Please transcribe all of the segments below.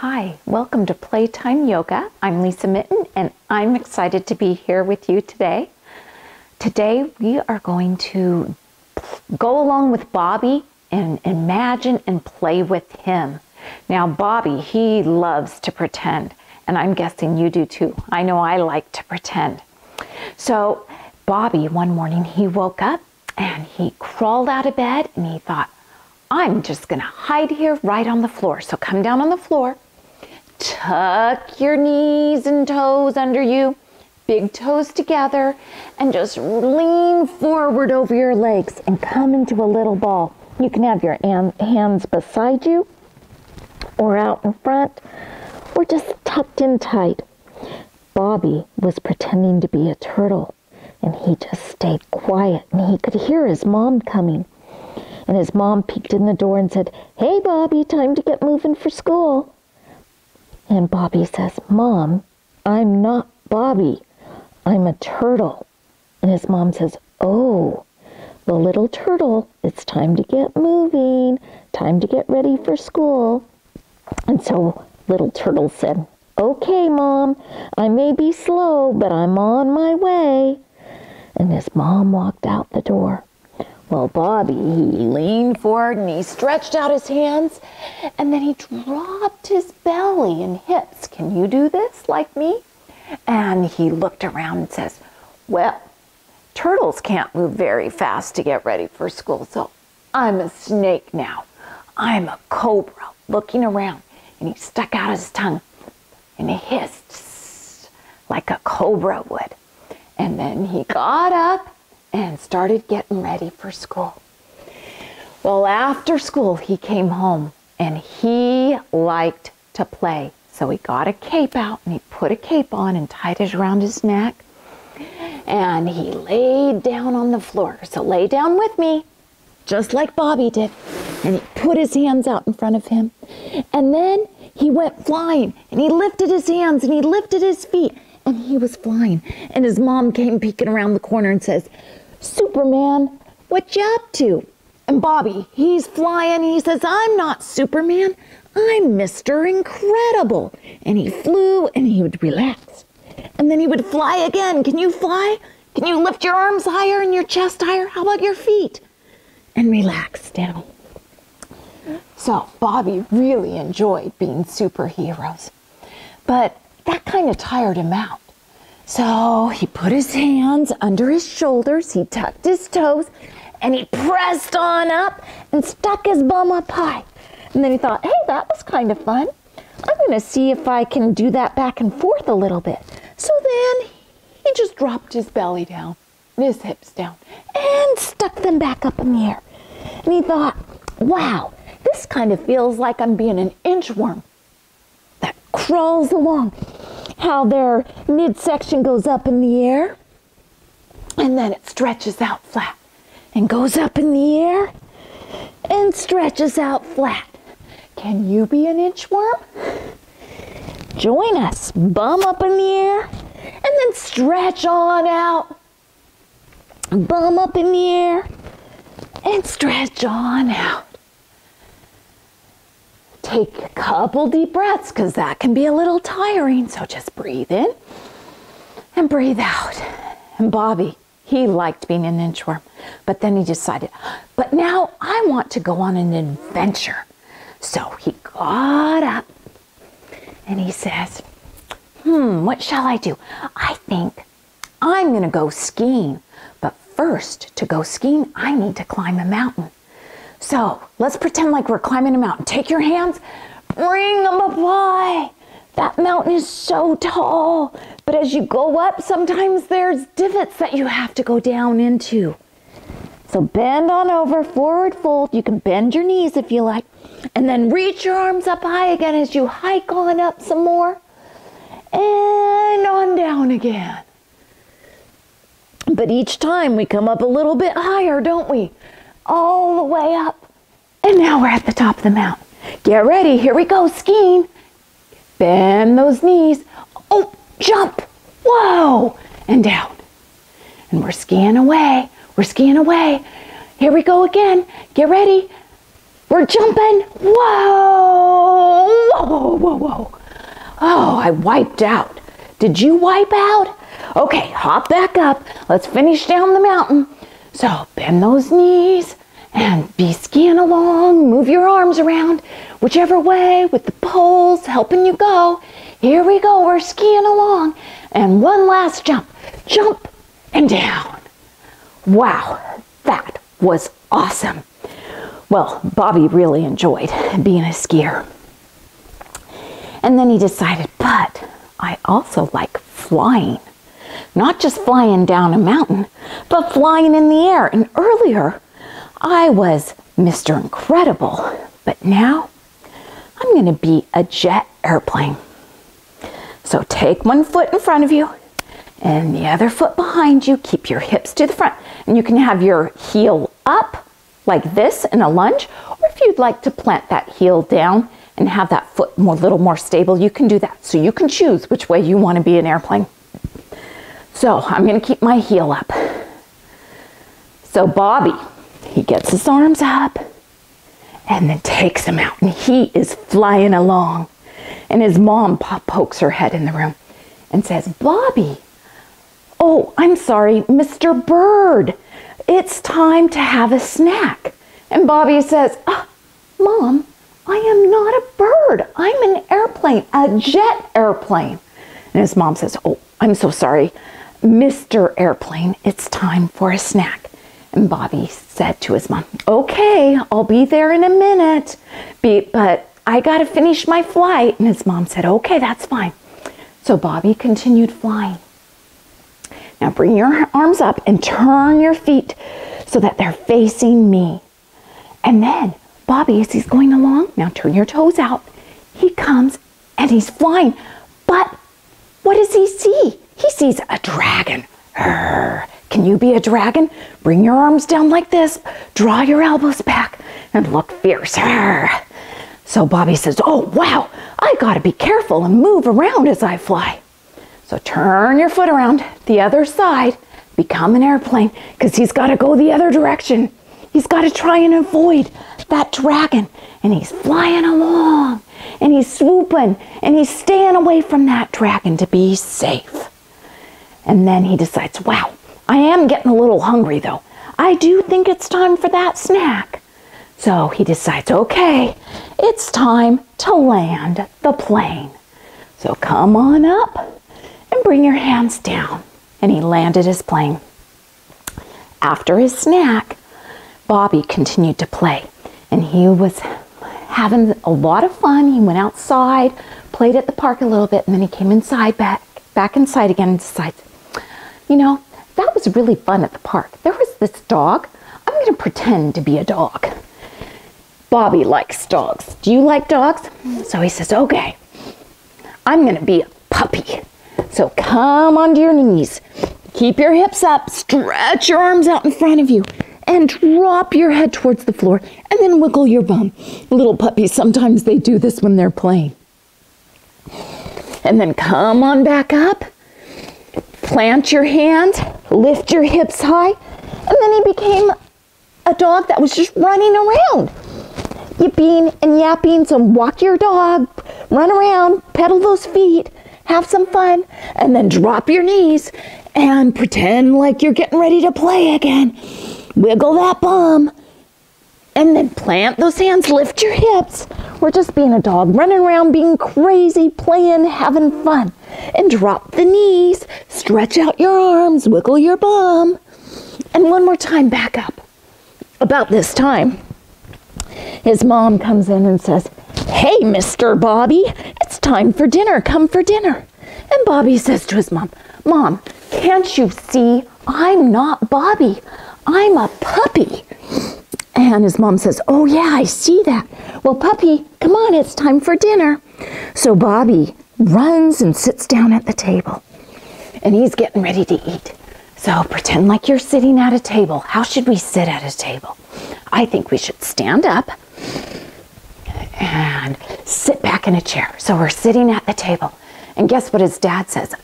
Hi, welcome to Playtime Yoga. I'm Lisa Mitten and I'm excited to be here with you today. Today we are going to go along with Bobby and imagine and play with him. Now Bobby, he loves to pretend, and I'm guessing you do too. I know I like to pretend. So Bobby, one morning he woke up and he crawled out of bed and he thought, I'm just gonna hide here right on the floor. So come down on the floor, tuck your knees and toes under you, big toes together, and just lean forward over your legs and come into a little ball. You can have your hands beside you or out in front or just tucked in tight. Bobby was pretending to be a turtle and he just stayed quiet and he could hear his mom coming. And his mom peeked in the door and said, "Hey, Bobby, time to get moving for school." And Bobby says, "Mom, I'm not Bobby. I'm a turtle." And his mom says, "Oh, well, little turtle, it's time to get moving, time to get ready for school." And so little turtle said, "Okay, Mom, I may be slow, but I'm on my way." And his mom walked out the door. Well, Bobby, he leaned forward and he stretched out his hands and then he dropped his belly and hips. Can you do this like me? And he looked around and says, well, turtles can't move very fast to get ready for school, so I'm a snake now. I'm a cobra. Looking around, and he stuck out his tongue and he hissed like a cobra would. And then he got up and started getting ready for school. Well, after school, he came home and he liked to play. So he got a cape out and he put a cape on and tied it around his neck. And he laid down on the floor. So lay down with me, just like Bobby did. And he put his hands out in front of him. And then he went flying and he lifted his hands and he lifted his feet and he was flying. And his mom came peeking around the corner and says, "Superman, what you up to?" And Bobby, he's flying. He says, "I'm not Superman. I'm Mr. Incredible." And he flew and he would relax. And then he would fly again. Can you fly? Can you lift your arms higher and your chest higher? How about your feet? And relax down. So Bobby really enjoyed being superheroes. But that kind of tired him out. So he put his hands under his shoulders, he tucked his toes, and he pressed on up and stuck his bum up high. And then he thought, hey, that was kind of fun. I'm going to see if I can do that back and forth a little bit. So then he just dropped his belly down, and his hips down, and stuck them back up in the air. And he thought, wow, this kind of feels like I'm being an inchworm that crawls along. How their midsection goes up in the air and then it stretches out flat and goes up in the air and stretches out flat. Can you be an inchworm? Join us. Bum up in the air and then stretch on out. Bum up in the air and stretch on out. Take a couple deep breaths because that can be a little tiring. So just breathe in and breathe out. And Bobby, he liked being an inchworm. But then he decided, but now I want to go on an adventure. So he got up and he says, what shall I do? I think I'm going to go skiing. But first, to go skiing, I need to climb a mountain. So let's pretend like we're climbing a mountain. Take your hands, bring them up high. That mountain is so tall, but as you go up, sometimes there's divots that you have to go down into. So bend on over, forward fold. You can bend your knees if you like, and then reach your arms up high again as you hike on up some more, and on down again. But each time we come up a little bit higher, don't we? All the way up. And now we're at the top of the mountain. Get ready. Here we go. Skiing. Bend those knees. Oh, jump. Whoa. And down. And we're skiing away. We're skiing away. Here we go again. Get ready. We're jumping. Whoa. whoa, whoa, whoa, whoa. Oh, I wiped out. Did you wipe out? Okay, hop back up. Let's finish down the mountain. So bend those knees and be skiing along. Move your arms around whichever way with the poles helping you go. Here we go. We're skiing along. And one last jump. Jump and down. Wow, that was awesome. Well, Bobby really enjoyed being a skier. And then he decided, but I also like flying. Not just flying down a mountain, but flying in the air. And earlier, I was Mr. Incredible, but now I'm going to be a jet airplane. So take one foot in front of you and the other foot behind you. Keep your hips to the front. And you can have your heel up like this in a lunge, or if you'd like to plant that heel down and have that foot a little more stable, you can do that. So you can choose which way you want to be an airplane. So I'm going to keep my heel up. So Bobby, he gets his arms up and then takes them out, and he is flying along. And his mom pokes her head in the room and says, Bobby, oh, I'm sorry, Mr. Bird, it's time to have a snack. And Bobby says, Mom, I am not a bird. I'm an airplane, a jet airplane. And his mom says, oh, I'm so sorry, Mr. Airplane, it's time for a snack. And Bobby said to his mom, okay, I'll be there in a minute, but I got to finish my flight. And his mom said, okay, that's fine. So Bobby continued flying. Now bring your arms up and turn your feet so that they're facing me. And then Bobby, as he's going along, now turn your toes out. He comes and he's flying. But what does he see? He sees a dragon. Can you be a dragon? Bring your arms down like this. Draw your elbows back and look fierce. So Bobby says, oh, wow, I got to be careful and move around as I fly. So turn your foot around the other side, become an airplane, because he's got to go the other direction. He's got to try and avoid that dragon. And he's flying along, and he's swooping, and he's staying away from that dragon to be safe. And then he decides, wow, I am getting a little hungry though. I do think it's time for that snack. So he decides, okay, it's time to land the plane. So come on up and bring your hands down. And he landed his plane. After his snack, Bobby continued to play. And he was having a lot of fun. He went outside, played at the park a little bit, and then he came inside, back inside again and decides, you know, that was really fun at the park. There was this dog. I'm going to pretend to be a dog. Bobby likes dogs. Do you like dogs? So he says, okay, I'm going to be a puppy. So come onto your knees. Keep your hips up. Stretch your arms out in front of you. And drop your head towards the floor. And then wiggle your bum. Little puppies, sometimes they do this when they're playing. And then come on back up. Plant your hands. Lift your hips high. And then he became a dog that was just running around. Yipping and yapping. So walk your dog. Run around. Pedal those feet. Have some fun. And then drop your knees. And pretend like you're getting ready to play again. Wiggle that bum. And then plant those hands. Lift your hips. We're just being a dog. Running around being crazy. Playing. Having fun. And drop the knees. Stretch out your arms. Wiggle your bum. And one more time, back up. About this time, his mom comes in and says, hey, Mr. Bobby, it's time for dinner. Come for dinner. And Bobby says to his mom, Mom, can't you see I'm not Bobby? I'm a puppy. And his mom says, oh yeah, I see that. Well, puppy, come on, it's time for dinner. So Bobby runs and sits down at the table. And he's getting ready to eat. So pretend like you're sitting at a table. How should we sit at a table? I think we should stand up and sit back in a chair. So we're sitting at the table. And guess what his dad says?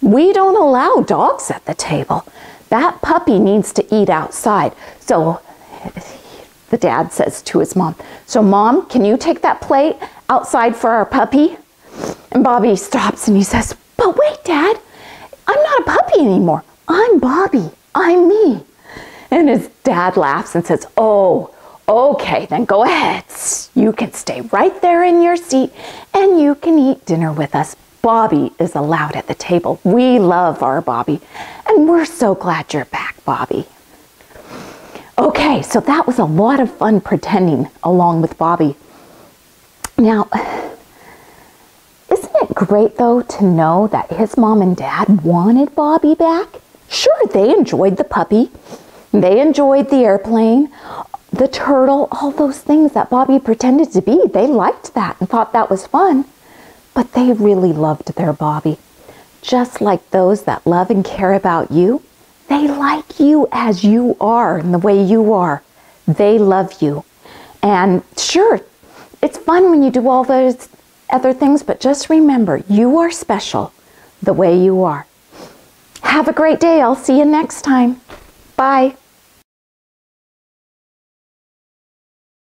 We don't allow dogs at the table. That puppy needs to eat outside. So the dad says to his mom, so Mom, can you take that plate outside for our puppy. And Bobby stops and he says, but wait, Dad, I'm not a puppy anymore. I'm Bobby. I'm me. And his dad laughs and says, oh, okay, then go ahead. You can stay right there in your seat and you can eat dinner with us. Bobby is allowed at the table. We love our Bobby, and we're so glad you're back, Bobby. Okay, so that was a lot of fun pretending along with Bobby. Now, isn't it great though to know that his mom and dad wanted Bobby back? Sure, they enjoyed the puppy. They enjoyed the airplane, the turtle, all those things that Bobby pretended to be. They liked that and thought that was fun. But they really loved their Bobby. Just like those that love and care about you, they like you as you are and the way you are. They love you. And sure, it's fun when you do all those other things, but just remember, you are special the way you are. Have a great day. I'll see you next time. Bye.